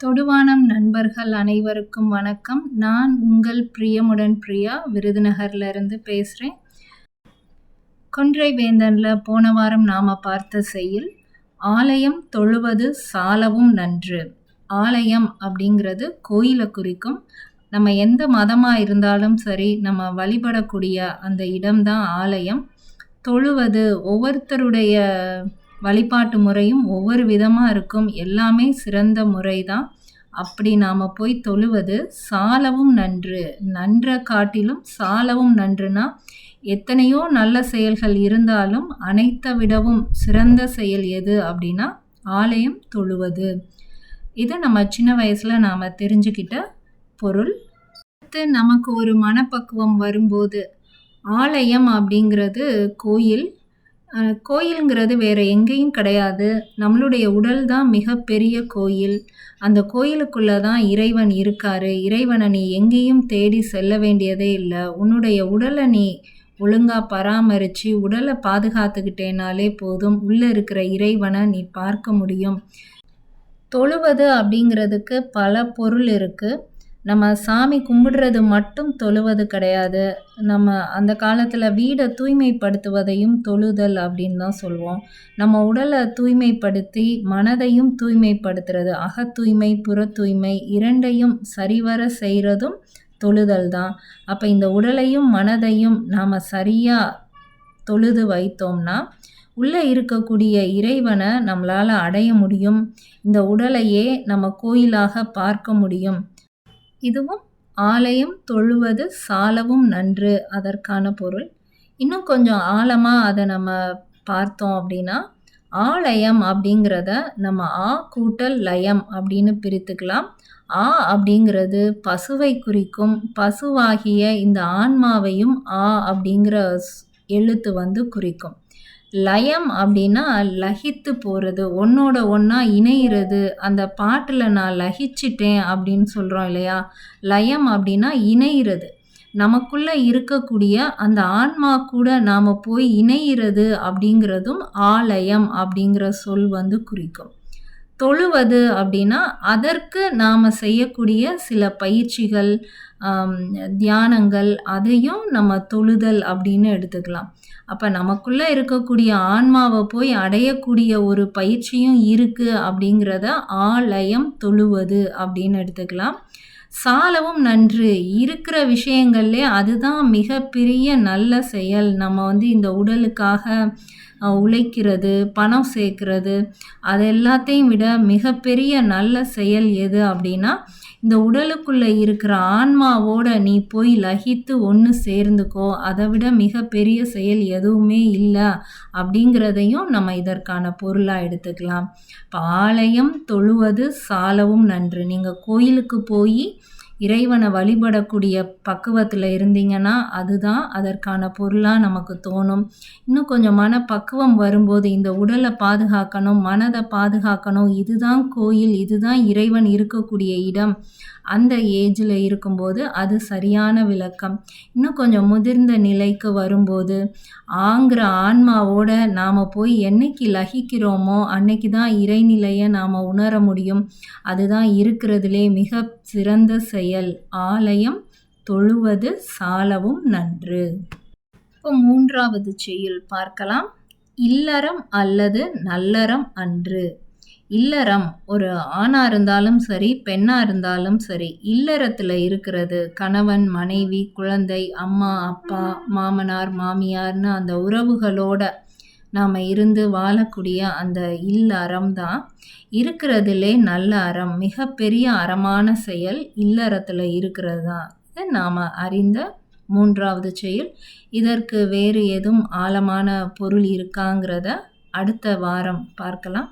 தொடுவானம் நண்பர்கள் அனைவருக்கும் வணக்கம். நான் உங்கள் பிரியமுடன் பிரியா, விருதுநகர்ல இருந்து பேசுகிறேன். கொன்றை வேந்தன்ல போன வாரம் நாம் பார்த்த செய்யுள் ஆலயம் தொழுவது சாலவும் நன்று. ஆலயம் அப்படிங்கிறது கோயிலை குறிக்கும். நம்ம எந்த மதமாக இருந்தாலும் சரி, நம்ம வழிபடக்கூடிய அந்த இடம்தான் ஆலயம். தொழுவது ஒவ்வொருத்தருடைய வழிபாட்டு முறையும் ஒவ்வொரு விதமாக இருக்கும். எல்லாமே சிறந்த முறை தான். அப்படி நாம் போய் தொழுவது சாலவும் நன்று. நன்றை காட்டிலும் சாலவும் நன்றுனா, எத்தனையோ நல்ல செயல்கள் இருந்தாலும் அனைத்தை விடவும் சிறந்த செயல் எது அப்படின்னா ஆலயம் தொழுவது. இது நம்ம சின்ன வயசில் நாம் தெரிஞ்சுக்கிட்ட பொருள். அடுத்து நமக்கு ஒரு மனப்பக்குவம் வரும்போது, ஆலயம் அப்படிங்கிறது கோயில். கோயிலுங்கிறது வேறு எங்கேயும் கிடையாது. நம்மளுடைய உடல் தான் மிகப்பெரிய கோயில். அந்த கோயிலுக்குள்ளே தான் இறைவன் இருக்கார். இறைவனை நீ எங்கேயும் தேடி செல்ல வேண்டியதே இல்லை. உன்னுடைய உடலை நீ ஒழுங்காக பராமரித்து உடலை பாதுகாத்துக்கிட்டேனாலே போதும், உள்ளே இருக்கிற இறைவனை நீ பார்க்க முடியும். தொழுவது அப்படிங்கிறதுக்கு பல பொருள் இருக்குது. நம்ம சாமி கும்பிடுறது மட்டும் தொழுவது கிடையாது. நம்ம அந்த காலத்தில் வீடை தூய்மைப்படுத்துவதையும் தொழுதல் அப்படின்னு தான் சொல்லுவோம். நம்ம உடலை தூய்மைப்படுத்தி மனதையும் தூய்மைப்படுத்துறது, அக தூய்மை புற தூய்மை இரண்டையும் சரிவர செய்கிறதும் தொழுதல் தான். அப்போ இந்த உடலையும் மனதையும் நாம் சரியாக தொழுது வைத்தோம்னா உள்ளே இருக்கக்கூடிய இறைவனை நம்மளால் அடைய முடியும். இந்த உடலையே நம்ம கோயிலாக பார்க்க முடியும். இதுவும் ஆலயம் தொழுவது சாலவும் நன்று அதற்கான பொருள். இன்னும் கொஞ்சம் ஆழமாக அதை நம்ம பார்த்தோம் அப்படின்னா, ஆலயம் அப்படிங்கிறத நம்ம ஆ கூட்டல் லயம் அப்படின்னு பிரித்துக்கலாம். ஆ அப்படிங்கிறது பசுவை குறிக்கும். பசுவாகிய இந்த ஆன்மாவையும் ஆ அப்படிங்கிற எழுத்து குறிக்கும். லயம் அப்படின்னா லகித்து போகிறது, ஒன்னோட ஒன்றா இணையிறது. அந்த பாட்டில் நான் லகிச்சிட்டேன் அப்படின்னு சொல்கிறோம் இல்லையா. லயம் அப்படின்னா இணையிறது. நமக்குள்ளே இருக்கக்கூடிய அந்த ஆன்மா கூட நாம் போய் இணையிறது அப்படிங்கிறதும் ஆலயம் அப்படிங்கிற சொல் குறிக்கும். தொழுவது அப்படின்னா அதற்கு நாம் செய்யக்கூடிய சில பயிற்சிகள், தியானங்கள், அதையும் நம்ம தொழுதல் அப்படின்னு எடுத்துக்கலாம். அப்போ நமக்குள்ளே இருக்கக்கூடிய ஆன்மாவை போய் அடையக்கூடிய ஒரு பயிற்சியும் இருக்குது அப்படிங்கிறத ஆலயம் தொழுவது அப்படின்னு எடுத்துக்கலாம். சாலவும் நன்று. இருக்கிற விஷயங்கள்லே அதுதான் மிகப்பெரிய நல்ல செயல். நம்ம இந்த உடலுக்காக உழைக்கிறது, பணம் சேர்க்கிறது, அது எல்லாத்தையும் விட மிகப்பெரிய நல்ல செயல் எது அப்படின்னா, இந்த உடலுக்குள்ளே இருக்கிற ஆன்மாவோட நீ போய் லகித்து ஒன்று சேர்ந்துக்கோ. அதை விட மிகப்பெரிய செயல் எதுவுமே இல்லை அப்படிங்கிறதையும் நம்ம இதற்கான பொருளாக எடுத்துக்கலாம். இப்போ ஆலயம் தொழுவது சாலவும் நன்று. நீங்கள் கோயிலுக்கு போய் இறைவனை வழிபடக்கூடிய பக்குவத்தில் இருந்தீங்கன்னா அதுதான் அதற்கான பொருளாக நமக்கு தோணும். இன்னும் கொஞ்சம் மனப்பக்குவம் வரும்போது, இந்த உடலை பாதுகாக்கணும், மனதை பாதுகாக்கணும், இதுதான் கோயில், இதுதான் இறைவன் இருக்கக்கூடிய இடம், அந்த ஏஜில் இருக்கும்போது அது சரியான விளக்கம். இன்னும் கொஞ்சம் முதிர்ந்த நிலைக்கு வரும்போது ஆங்கிற ஆன்மாவோட நாம் போய் என்னைக்கு லகிக்கிறோமோ அன்னைக்கு தான் இறைநிலையை நாம் உணர முடியும். அதுதான் இருக்கிறதுலே மிக சிறந்த செயல். ஆலயம் தொழுவது சாலவும் நன்று. இப்போ 3வது செய்யுள் பார்க்கலாம். இல்லறம் அல்லது நல்லறம் அன்று. இல்லறம் ஒரு ஆணாக இருந்தாலும் சரி, பெண்ணாக இருந்தாலும் சரி, இல்லறத்தில் இருக்கிறது கணவன் மனைவி குழந்தை அம்மா அப்பா மாமனார் மாமியார்னு அந்த உறவுகளோட நாம் இருந்து வாழக்கூடிய அந்த இல்லறம் தான் இருக்கிறதுலே நல்ல அறம். மிகப்பெரிய அறமான செயல் இல்லறத்தில் இருக்கிறது தான். இது நாம் அறிந்த 3வது செயல். இதற்கு வேறு எதுவும் ஆழமான பொருள் இருக்காங்கிறத அடுத்த வாரம் பார்க்கலாம்.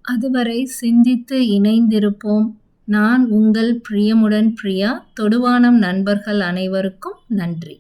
அதுவரை சிந்தித்து இணைந்திருப்போம். நான் உங்கள் பிரியமுடன் பிரியா. தொடுவானம் நண்பர்கள் அனைவருக்கும் நன்றி.